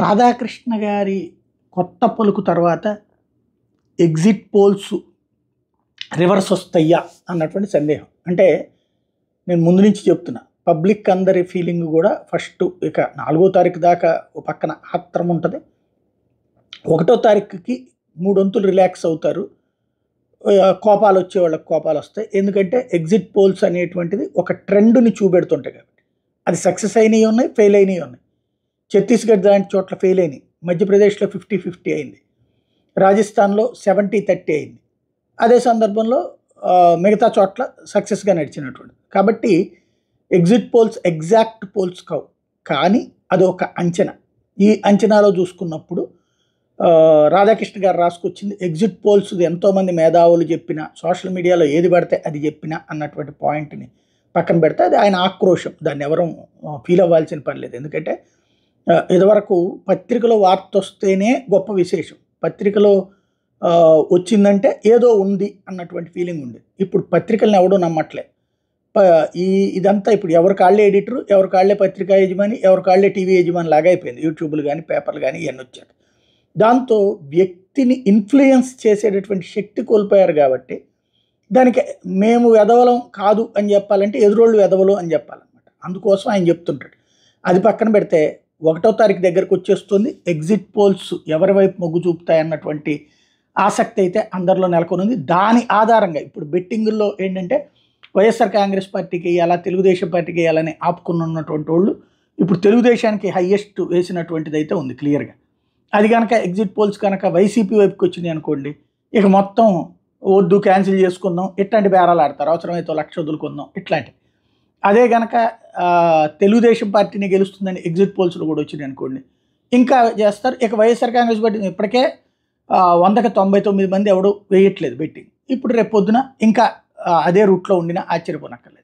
రాధాకృష్ణ గారి కొత్త పలుకు తర్వాత ఎగ్జిట్ పోల్స్ రివర్స్ వస్తాయా అన్నటువంటి సందేహం. అంటే నేను ముందు నుంచి చెప్తున్నా, పబ్లిక్ అందరి ఫీలింగ్ కూడా ఫస్ట్ ఇక 4వ తారీఖు దాకా ఓ పక్కన ఆత్రం ఉంటుంది. 1వ తారీఖుకి 3 వంతులు రిలాక్స్ అవుతారు. కోపాలు వచ్చే వాళ్ళకి కోపాలు వస్తాయి. ఎందుకంటే ఎగ్జిట్ పోల్స్ అనేటువంటిది ఒక ట్రెండ్ని చూపెడుతుంటాయి కాబట్టి. అది సక్సెస్ అయినవి ఉన్నాయి, ఫెయిల్ అయినవి ఉన్నాయి. ఛత్తీస్గఢ్ లాంటి చోట్ల ఫెయిల్ అయినాయి. మధ్యప్రదేశ్లో 50-50 అయింది. రాజస్థాన్లో 70-30 అయింది. అదే సందర్భంలో మిగతా చోట్ల సక్సెస్గా నడిచినటువంటి. కాబట్టి ఎగ్జిట్ పోల్స్ ఎగ్జాక్ట్ పోల్స్ కావు, కానీ అది ఒక అంచనా. ఈ అంచనాలో చూసుకున్నప్పుడు రాధాకృష్ణ గారు రాసుకొచ్చింది ఎగ్జిట్ పోల్స్ ఎంతోమంది మేధావులు చెప్పినా, సోషల్ మీడియాలో ఏది పడితే అది చెప్పినా అన్నటువంటి పాయింట్ని పక్కన పెడితే అది ఆయన ఆక్రోషం. దాన్ని ఎవరూ ఫీల్ అవ్వాల్సిన పని లేదు. ఎందుకంటే ఇదివరకు పత్రికలో వార్త వస్తేనే గొప్ప విశేషం. పత్రికలో వచ్చిందంటే ఏదో ఉంది అన్నటువంటి ఫీలింగ్ ఉండేది. ఇప్పుడు పత్రికలను ఎవడూ నమ్మట్లే. ఇదంతా ఇప్పుడు ఎవరి కాళ్ళే ఎడిటరు, ఎవరి కాళ్ళే పత్రికా యజమాని, ఎవరి కాళ్ళే టీవీ యజమాని లాగా అయిపోయింది. యూట్యూబ్లు కానీ పేపర్లు కానీ ఇవన్నీ వచ్చారు. దాంతో వ్యక్తిని ఇన్ఫ్లుయెన్స్ చేసేటటువంటి శక్తి కోల్పోయారు. కాబట్టి దానికి మేము వెధవలం కాదు అని చెప్పాలంటే ఎదురోళ్ళు వెధవలు అని చెప్పాలన్నమాట. అందుకోసం ఆయన చెప్తుంటాడు. అది పక్కన పెడితే 1వ తారీఖు దగ్గరకు వచ్చేస్తుంది. ఎగ్జిట్ పోల్స్ ఎవరి వైపు మొగ్గు చూపుతాయన్నటువంటి ఆసక్తి అయితే అందరిలో నెలకొనుంది. దాని ఆధారంగా ఇప్పుడు బెట్టింగుల్లో ఏంటంటే వైఎస్ఆర్ కాంగ్రెస్ పార్టీకి వేయాలా, తెలుగుదేశం పార్టీకి వేయాలని ఆపుకున్నటువంటి వాళ్ళు ఇప్పుడు తెలుగుదేశానికి హయ్యెస్ట్ వేసినటువంటిది అయితే ఉంది క్లియర్గా. అది కనుక ఎగ్జిట్ పోల్స్ కనుక వైసీపీ వైపుకి వచ్చింది అనుకోండి, ఇక మొత్తం వద్దు క్యాన్సిల్ చేసుకుందాం ఇట్లాంటి బేరాలు ఆడతారు. అవసరమైతే 1,00,000 వదులుకుందాం ఇట్లాంటివి. అదే కనుక తెలుగుదేశం పార్టీని గెలుస్తుందని ఎగ్జిట్ పోల్స్లో కూడా వచ్చింది అనుకోండి, ఇంకా చేస్తారు. ఇక వైఎస్ఆర్ కాంగ్రెస్ పార్టీ ఇప్పటికే 100కి 99 మంది ఎవడు వేయట్లేదు బెట్టింగ్. ఇప్పుడు రేపు పొద్దున ఇంకా అదే రూట్లో ఉండినా ఆశ్చర్యపోనక్కర్లేదు.